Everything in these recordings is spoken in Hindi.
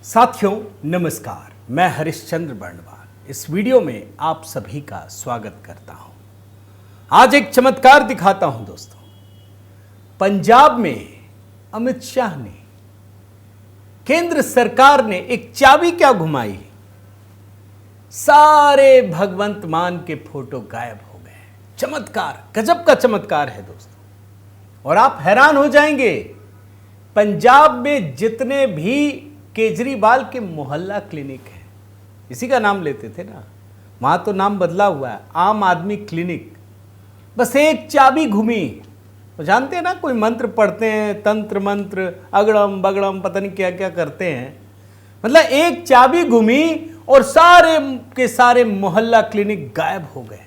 साथियों नमस्कार, मैं हरिश्चंद्र बर्णवाल इस वीडियो में आप सभी का स्वागत करता हूं। आज एक चमत्कार दिखाता हूं दोस्तों। पंजाब में अमित शाह ने, केंद्र सरकार ने एक चाबी क्या घुमाई, सारे भगवंत मान के फोटो गायब हो गए। चमत्कार, गजब का चमत्कार है दोस्तों। और आप हैरान हो जाएंगे, पंजाब में जितने भी केजरीवाल के मोहल्ला क्लिनिक है, इसी का नाम लेते थे ना, वहां तो नाम बदला हुआ है, आम आदमी क्लिनिक। बस एक चाबी घूमी, तो जानते हैं ना, कोई मंत्र पढ़ते हैं, तंत्र मंत्र, अगड़म बगड़म, पता नहीं क्या क्या करते हैं। मतलब एक चाबी घूमी और सारे के सारे मोहल्ला क्लिनिक गायब हो गए।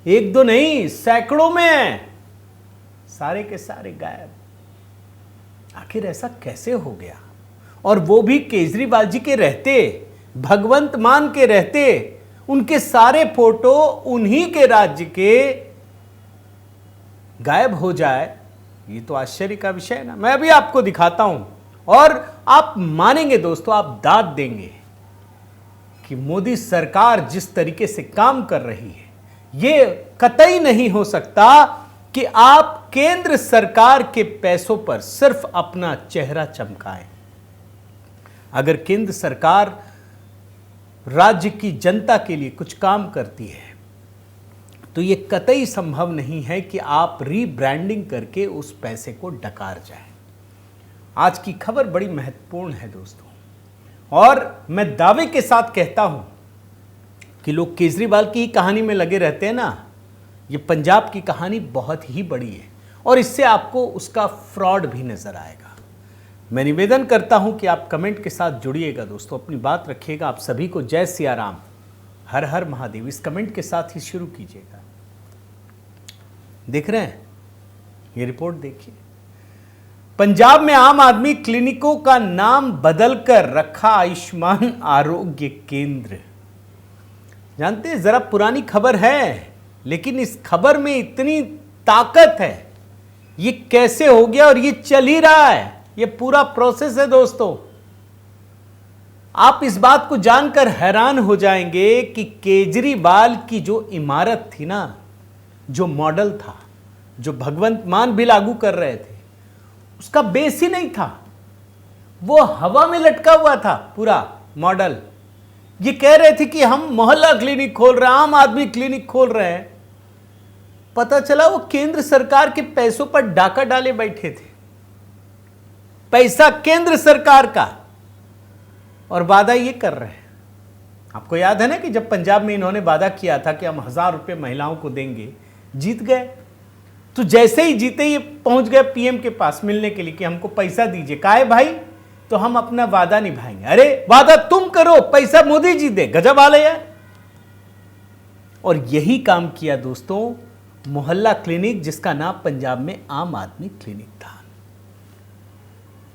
एक दो नहीं, सैकड़ों में, सारे के सारे गायब। आखिर ऐसा कैसे हो गया? और वो भी केजरीवाल जी के रहते, भगवंत मान के रहते, उनके सारे फोटो उन्हीं के राज्य के गायब हो जाए। ये तो आश्चर्य का विषय है ना। मैं अभी आपको दिखाता हूं और आप मानेंगे दोस्तों, आप दाद देंगे कि मोदी सरकार जिस तरीके से काम कर रही है, ये कतई नहीं हो सकता कि आप केंद्र सरकार के पैसों पर सिर्फ अपना चेहरा चमकाएं। अगर केंद्र सरकार राज्य की जनता के लिए कुछ काम करती है, तो यह कतई संभव नहीं है कि आप रीब्रांडिंग करके उस पैसे को डकार जाएं। आज की खबर बड़ी महत्वपूर्ण है दोस्तों, और मैं दावे के साथ कहता हूं कि लोग केजरीवाल की ही कहानी में लगे रहते हैं ना, ये पंजाब की कहानी बहुत ही बड़ी है और इससे आपको उसका फ्रॉड भी नजर आएगा। मैं निवेदन करता हूं कि आप कमेंट के साथ जुड़िएगा दोस्तों, अपनी बात रखिएगा। आप सभी को जय सिया राम, हर हर महादेव, इस कमेंट के साथ ही शुरू कीजिएगा। देख रहे हैं ये रिपोर्ट, देखिए। पंजाब में आम आदमी क्लिनिकों का नाम बदलकर रखा आयुष्मान आरोग्य केंद्र। जानते हैं, जरा पुरानी खबर है, लेकिन इस खबर में इतनी ताकत है। ये कैसे हो गया और ये चल ही रहा है, ये पूरा प्रोसेस है दोस्तों। आप इस बात को जानकर हैरान हो जाएंगे कि केजरीवाल की जो इमारत थी ना, जो मॉडल था, जो भगवंत मान भी लागू कर रहे थे, उसका बेस ही नहीं था, वो हवा में लटका हुआ था पूरा मॉडल। ये कह रहे थे कि हम मोहल्ला क्लिनिक खोल रहे हैं, आम आदमी क्लिनिक खोल रहे हैं। पता चला वो केंद्र सरकार के पैसों पर डाका डाले बैठे थे। पैसा केंद्र सरकार का, और वादा ये कर रहे हैं। आपको याद है ना कि जब पंजाब में इन्होंने वादा किया था कि हम 1000 रुपए महिलाओं को देंगे, जीत गए। तो जैसे ही जीते ये पहुंच गए पीएम के पास मिलने के लिए कि हमको पैसा दीजिए। काहे भाई? तो हम अपना वादा निभाएंगे। अरे वादा तुम करो, पैसा मोदी जी दे, गजब वाले यार। और यही काम किया दोस्तों मोहल्ला क्लिनिक, जिसका नाम पंजाब में आम आदमी क्लिनिक था।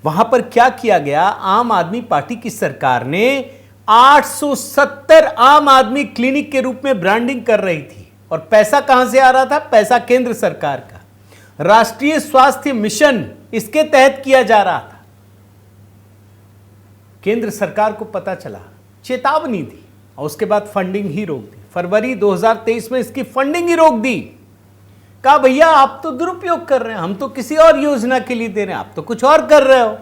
वहां पर क्या किया गया, आम आदमी पार्टी की सरकार ने 870 आम आदमी क्लिनिक के रूप में ब्रांडिंग कर रही थी। और पैसा कहां से आ रहा था? पैसा केंद्र सरकार का, राष्ट्रीय स्वास्थ्य मिशन, इसके तहत किया जा रहा था। केंद्र सरकार को पता चला, चेतावनी दी, और उसके बाद फंडिंग ही रोक दी। फरवरी 2023 में इसकी फंडिंग ही रोक दी। कहा भैया आप तो दुरुपयोग कर रहे हैं, हम तो किसी और योजना के लिए दे रहे हैं, आप तो कुछ और कर रहे हो।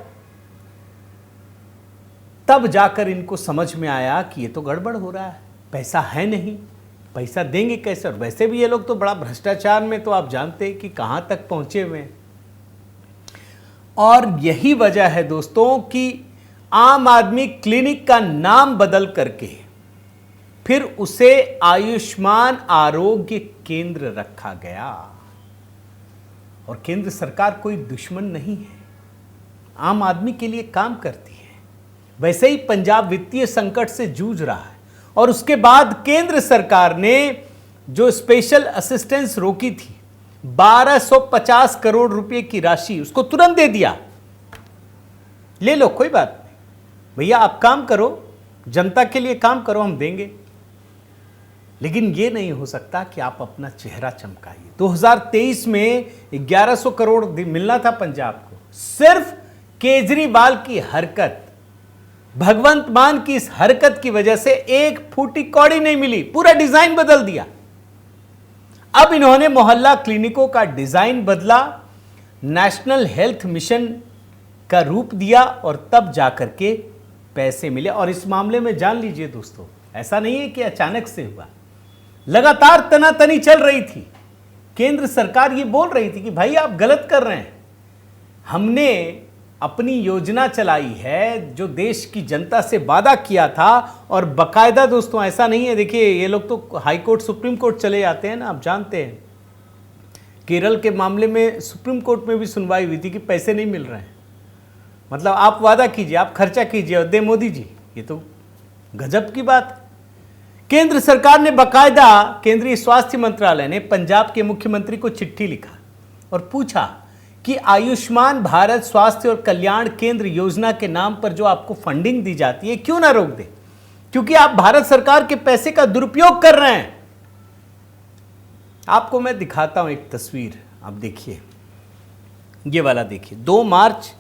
तब जाकर इनको समझ में आया कि ये तो गड़बड़ हो रहा है, पैसा है नहीं, पैसा देंगे कैसे? और वैसे भी ये लोग तो बड़ा भ्रष्टाचार में, तो आप जानते हैं कि कहां तक पहुंचे हुए हैं। और यही वजह है दोस्तों कि आम आदमी क्लिनिक का नाम बदल करके फिर उसे आयुष्मान आरोग्य केंद्र रखा गया। और केंद्र सरकार कोई दुश्मन नहीं है, आम आदमी के लिए काम करती है। वैसे ही पंजाब वित्तीय संकट से जूझ रहा है, और उसके बाद केंद्र सरकार ने जो स्पेशल असिस्टेंस रोकी थी, 1250 करोड़ रुपए की राशि, उसको तुरंत दे दिया। ले लो, कोई बात नहीं भैया, आप काम करो, जनता के लिए काम करो, हम देंगे। लेकिन यह नहीं हो सकता कि आप अपना चेहरा चमकाइए। 2023 में 1100 करोड़ मिलना था पंजाब को। सिर्फ केजरीवाल की हरकत भगवंत मान की इस हरकत की वजह से एक फूटी कौड़ी नहीं मिली, पूरा डिजाइन बदल दिया। अब इन्होंने मोहल्ला क्लिनिकों का डिजाइन बदला, नेशनल हेल्थ मिशन का रूप दिया और तब जाकर के पैसे मिले। और इस मामले में जान लीजिए दोस्तों, ऐसा नहीं है कि अचानक से हुआ, लगातार तनातनी चल रही थी। केंद्र सरकार ये बोल रही थी कि भाई आप गलत कर रहे हैं, हमने अपनी योजना चलाई है जो देश की जनता से वादा किया था। और बकायदा दोस्तों ऐसा नहीं है, देखिए ये लोग तो हाई कोर्ट सुप्रीम कोर्ट चले जाते हैं ना, आप जानते हैं। केरल के मामले में सुप्रीम कोर्ट में भी सुनवाई हुई थी कि पैसे नहीं मिल रहे हैं। मतलब आप वादा कीजिए, आप खर्चा कीजिए और दे मोदी जी, ये तो गजब की बात है। केंद्र सरकार ने बकायदा, केंद्रीय स्वास्थ्य मंत्रालय ने पंजाब के मुख्यमंत्री को चिट्ठी लिखा और पूछा कि आयुष्मान भारत स्वास्थ्य और कल्याण केंद्र योजना के नाम पर जो आपको फंडिंग दी जाती है क्यों ना रोक दे, क्योंकि आप भारत सरकार के पैसे का दुरुपयोग कर रहे हैं। आपको मैं दिखाता हूं एक तस्वीर, आप देखिए, ये वाला देखिए। 2 मार्च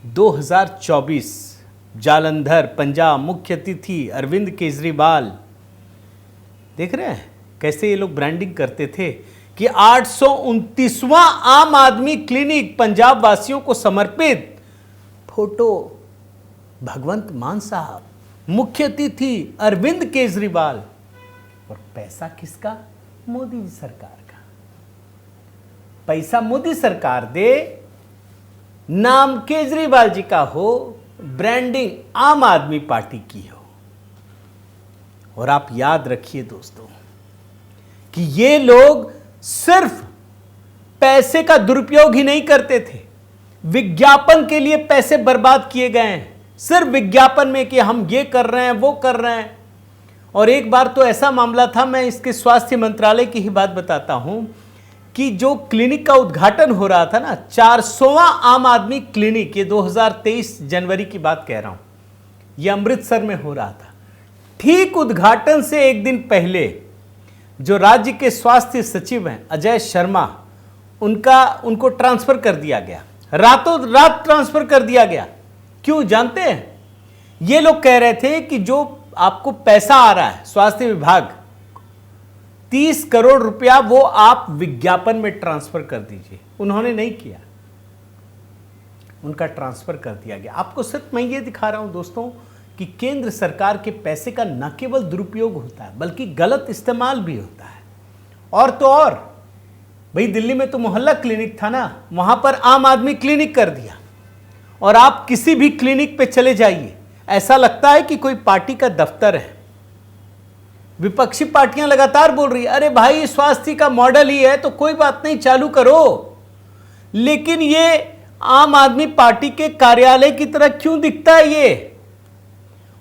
2024, जालंधर पंजाब, मुख्य अतिथि अरविंद केजरीवाल। देख रहे हैं कैसे ये लोग ब्रांडिंग करते थे कि 829वां आम आदमी क्लिनिक पंजाब वासियों को समर्पित। फोटो भगवंत मान साहब, मुख्य अतिथि अरविंद केजरीवाल। और पैसा किसका? मोदी सरकार का। पैसा मोदी सरकार दे, नाम केजरीवाल जी का हो, ब्रांडिंग आम आदमी पार्टी की हो। और आप याद रखिए दोस्तों कि ये लोग सिर्फ पैसे का दुरुपयोग ही नहीं करते थे, विज्ञापन के लिए पैसे बर्बाद किए गए हैं, सिर्फ विज्ञापन में कि हम ये कर रहे हैं, वो कर रहे हैं। और एक बार तो ऐसा मामला था, मैं इसके स्वास्थ्य मंत्रालय की ही बात बताता हूं, कि जो क्लिनिक का उद्घाटन हो रहा था ना, 400वां आम आदमी क्लिनिक, ये 2023 जनवरी की बात कह रहा हूं, ये अमृतसर में हो रहा था। ठीक उद्घाटन से एक दिन पहले जो राज्य के स्वास्थ्य सचिव हैं अजय शर्मा, उनको ट्रांसफर कर दिया गया, रातों रात ट्रांसफर कर दिया गया। क्यों जानते हैं? ये लोग कह रहे थे कि जो आपको पैसा आ रहा है स्वास्थ्य विभाग, 30 करोड़ रुपया, वो आप विज्ञापन में ट्रांसफर कर दीजिए। उन्होंने नहीं किया, उनका ट्रांसफर कर दिया गया। आपको सिर्फ मैं ये दिखा रहा हूं दोस्तों कि केंद्र सरकार के पैसे का न केवल दुरुपयोग होता है बल्कि गलत इस्तेमाल भी होता है। और तो और भाई, दिल्ली में तो मोहल्ला क्लिनिक था ना, वहां पर आम आदमी क्लिनिक कर दिया। और आप किसी भी क्लिनिक पे चले जाइए, ऐसा लगता है कि कोई पार्टी का दफ्तर है। विपक्षी पार्टियां लगातार बोल रही है, अरे भाई स्वास्थ्य का मॉडल ही है तो कोई बात नहीं, चालू करो। लेकिन ये आम आदमी पार्टी के कार्यालय की तरह क्यों दिखता है ये?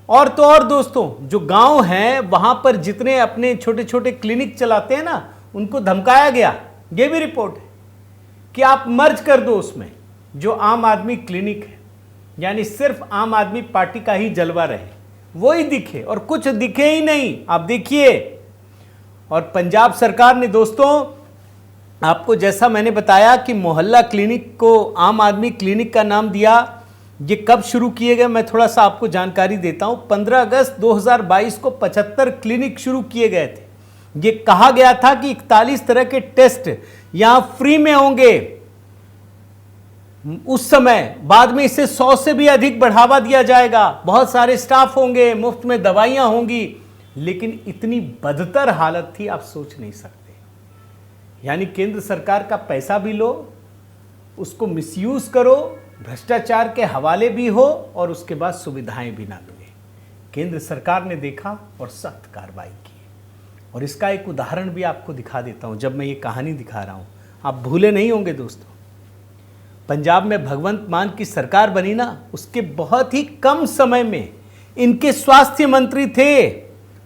और तो और दोस्तों, जो गांव हैं वहां पर जितने अपने छोटे छोटे क्लिनिक चलाते हैं ना, उनको धमकाया गया। ये भी रिपोर्ट है कि आप मर्ज कर दो उसमें जो आम आदमी क्लिनिक है, यानी सिर्फ आम आदमी पार्टी का ही जलवा रहे, वो ही दिखे और कुछ दिखे ही नहीं। आप देखिए। और पंजाब सरकार ने दोस्तों, आपको जैसा मैंने बताया कि मोहल्ला क्लिनिक को आम आदमी क्लिनिक का नाम दिया। ये कब शुरू किए गए, मैं थोड़ा सा आपको जानकारी देता हूं। 15 अगस्त 2022 को 75 क्लिनिक शुरू किए गए थे। ये कहा गया था कि 41 तरह के टेस्ट यहां फ्री में होंगे उस समय। बाद में इसे 100 से भी अधिक बढ़ावा दिया जाएगा, बहुत सारे स्टाफ होंगे, मुफ्त में दवाइयां होंगी। लेकिन इतनी बदतर हालत थी, आप सोच नहीं सकते। यानी केंद्र सरकार का पैसा भी लो, उसको मिसयूज करो, भ्रष्टाचार के हवाले भी हो और उसके बाद सुविधाएं भी ना मिले। केंद्र सरकार ने देखा और सख्त कार्रवाई की। और इसका एक उदाहरण भी आपको दिखा देता हूं। जब मैं ये कहानी दिखा रहा हूं, आप भूले नहीं होंगे दोस्तों, पंजाब में भगवंत मान की सरकार बनी ना, उसके बहुत ही कम समय में इनके स्वास्थ्य मंत्री थे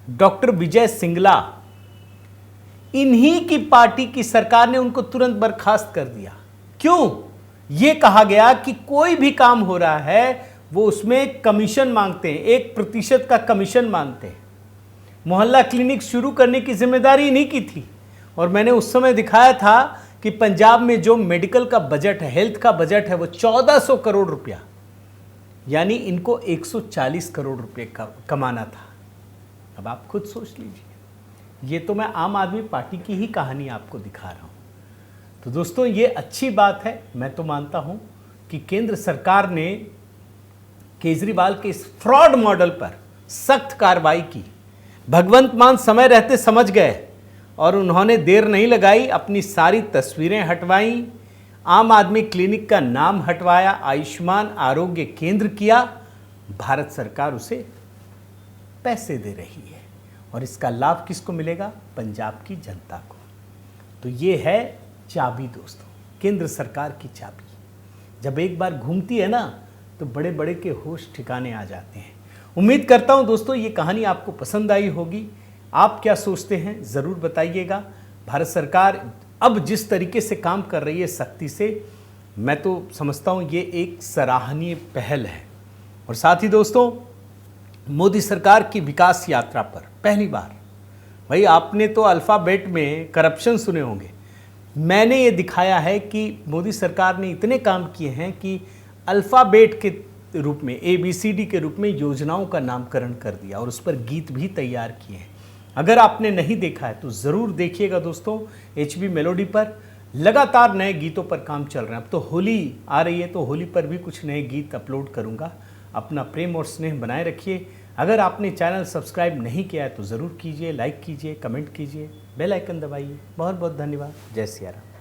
डॉक्टर विजय सिंगला। इन्हीं की पार्टी की सरकार ने उनको तुरंत बर्खास्त कर दिया। क्यों? यह कहा गया कि कोई भी काम हो रहा है वो उसमें कमीशन मांगते हैं, 1% का कमीशन मांगते हैं। मोहल्ला क्लिनिक शुरू करने की जिम्मेदारी इन्हीं की थी। और मैंने उस समय दिखाया था कि पंजाब में जो मेडिकल का बजट है, हेल्थ का बजट है, वो 1400 करोड़ रुपया। यानी इनको 140 करोड़ रुपए का कमाना था। अब आप खुद सोच लीजिए, ये तो मैं आम आदमी पार्टी की ही कहानी आपको दिखा रहा हूँ। तो दोस्तों ये अच्छी बात है, मैं तो मानता हूँ कि केंद्र सरकार ने केजरीवाल के इस फ्रॉड मॉडल पर सख्त कार्रवाई की। भगवंत मान समय रहते समझ गए और उन्होंने देर नहीं लगाई, अपनी सारी तस्वीरें हटवाई, आम आदमी क्लिनिक का नाम हटवाया, आयुष्मान आरोग्य केंद्र किया। भारत सरकार उसे पैसे दे रही है और इसका लाभ किसको मिलेगा? पंजाब की जनता को। तो ये है चाबी दोस्तों, केंद्र सरकार की चाबी। जब एक बार घूमती है ना तो बड़े बड़े के होश ठिकाने आ जाते हैं। उम्मीद करता हूं दोस्तों ये कहानी आपको पसंद आई होगी। आप क्या सोचते हैं ज़रूर बताइएगा। भारत सरकार अब जिस तरीके से काम कर रही है सख्ती से, मैं तो समझता हूं ये एक सराहनीय पहल है। और साथ ही दोस्तों मोदी सरकार की विकास यात्रा पर पहली बार, भाई आपने तो अल्फ़ाबेट में करप्शन सुने होंगे, मैंने ये दिखाया है कि मोदी सरकार ने इतने काम किए हैं कि अल्फ़ाबेट के रूप में, ABCD के रूप में योजनाओं का नामकरण कर दिया और उस पर गीत भी तैयार किए हैं। अगर आपने नहीं देखा है तो ज़रूर देखिएगा दोस्तों। HB मेलोडी पर लगातार नए गीतों पर काम चल रहे हैं। अब तो होली आ रही है तो होली पर भी कुछ नए गीत अपलोड करूंगा। अपना प्रेम और स्नेह बनाए रखिए। अगर आपने चैनल सब्सक्राइब नहीं किया है तो ज़रूर कीजिए, लाइक कीजिए, कमेंट कीजिए, बेल आइकन दबाइए। बहुत बहुत धन्यवाद। जय सिया राम।